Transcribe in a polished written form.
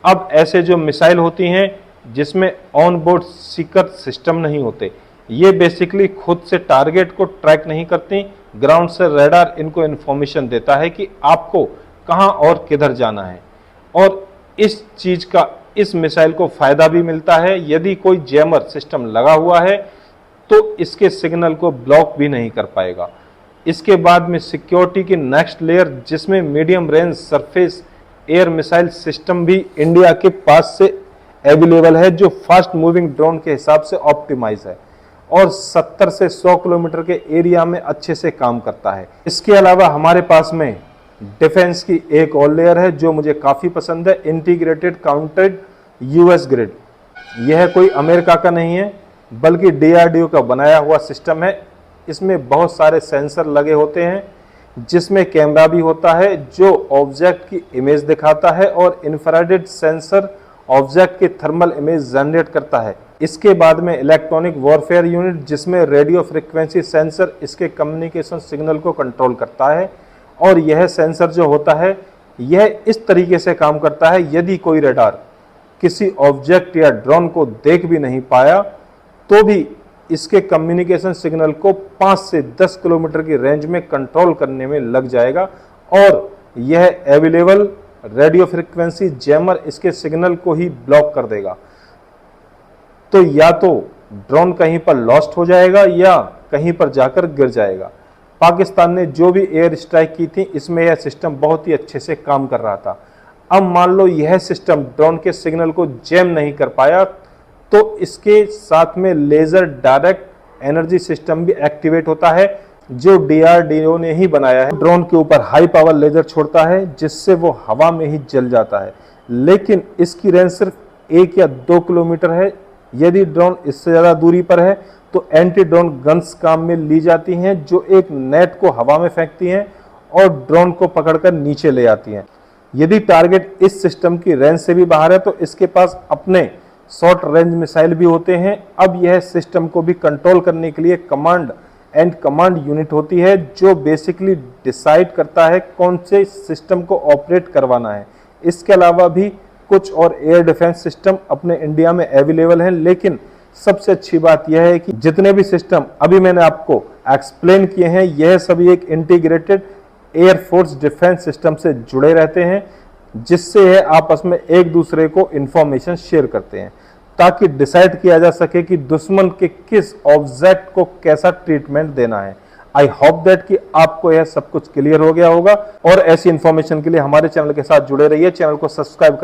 अब ऐसे जो मिसाइल होती हैं जिसमें ऑन बोर्ड सीकर सिस्टम नहीं होते, ये बेसिकली खुद से टारगेट को ट्रैक नहीं करती, ग्राउंड से रडार इनको इन्फॉर्मेशन देता है कि आपको कहां और किधर जाना है। और इस चीज का इस मिसाइल को फायदा भी मिलता है, यदि कोई जैमर सिस्टम लगा हुआ है तो इसके सिग्नल को ब्लॉक भी नहीं कर पाएगा। इसके बाद में सिक्योरिटी की नेक्स्ट लेयर जिसमें medium range surface air missile system भी इंडिया के पास से अवेलेबल है, जो फास्ट मूविंग ड्रोन के हिसाब से ऑप्टिमाइज है और 70 से 100 किलोमीटर के एरिया में अच्छे से काम करता है। इसके अलावा हमारे पास में डिफेंस की एक और लेयर है जो मुझे काफी पसंद है, इंटीग्रेटेड काउंटेड यूएस ग्रिड। यह कोई अमेरिका का नहीं है बल्कि डीआरडीओ का बनाया हुआ सिस्टम है। इसमें बहुत सारे सेंसर लगे होते हैं, जिसमें कैमरा भी होता है जो ऑब्जेक्ट की इमेज दिखाता है और इंफ्रारेड सेंसर ऑब्जेक्ट की थर्मल इमेज जनरेट करता है। इसके बाद में इलेक्ट्रॉनिक वॉरफेयर यूनिट जिसमें रेडियो फ्रीक्वेंसी सेंसर इसके कम्युनिकेशन सिग्नल को कंट्रोल करता है। और यह सेंसर जो होता है यह इस तरीके से काम करता है, यदि कोई रडार किसी ऑब्जेक्ट या ड्रोन को देख भी नहीं पाया तो भी इसके कम्युनिकेशन सिग्नल को 5 से 10 किलोमीटर की रेंज में कंट्रोल करने में लग जाएगा और यह अवेलेबल रेडियो फ्रीक्वेंसी जैमर इसके सिग्नल को ही ब्लॉक कर देगा। तो या तो ड्रोन कहीं पर लॉस्ट हो जाएगा या कहीं पर जाकर गिर जाएगा। पाकिस्तान ने जो भी एयर स्ट्राइक की थी इसमें यह सिस्टम बहुत ही अच्छे से काम कर रहा था। अब मान लो यह सिस्टम ड्रोन के सिग्नल को जैम नहीं कर पाया तो इसके साथ में लेजर डायरेक्ट एनर्जी सिस्टम भी एक्टिवेट होता है, जो डीआरडीओ ने ही बनाया है। ड्रोन के ऊपर हाई पावर लेजर छोड़ता है जिससे वो हवा में ही जल जाता है, लेकिन इसकी रेंज सिर्फ 1 या 2 किलोमीटर है। यदि ड्रोन इससे ज्यादा दूरी पर है तो एंटी ड्रोन गन्स काम में ली जाती हैं, जो एक नेट को हवा में फेंकती हैं और ड्रोन को पकड़कर नीचे ले आती हैं। यदि टारगेट इस सिस्टम की रेंज से भी बाहर है तो इसके पास अपने शॉर्ट रेंज मिसाइल भी होते हैं। अब यह सिस्टम को भी कंट्रोल करने के लिए कमांड एंड कमांड यूनिट होती है, जो बेसिकली डिसाइड करता है कौन से सिस्टम को ऑपरेट करवाना है। इसके अलावा भी कुछ और एयर डिफेंस सिस्टम अपने इंडिया में अवेलेबल हैं, लेकिन सबसे अच्छी बात यह है कि जितने भी सिस्टम अभी मैंने आपको एक्सप्लेन किए हैं यह सभी एक इंटीग्रेटेड एयरफोर्स डिफेंस सिस्टम से जुड़े रहते हैं, जिससे यह आपस में एक दूसरे को इंफॉर्मेशन शेयर करते हैं ताकि डिसाइड किया जा सके कि दुश्मन के किस ऑब्जेक्ट को कैसा ट्रीटमेंट देना है। आई होप दैट कि आपको यह सब कुछ क्लियर हो गया होगा और ऐसी इंफॉर्मेशन के लिए हमारे चैनल के साथ जुड़े रहिए। चैनल को सब्सक्राइब करना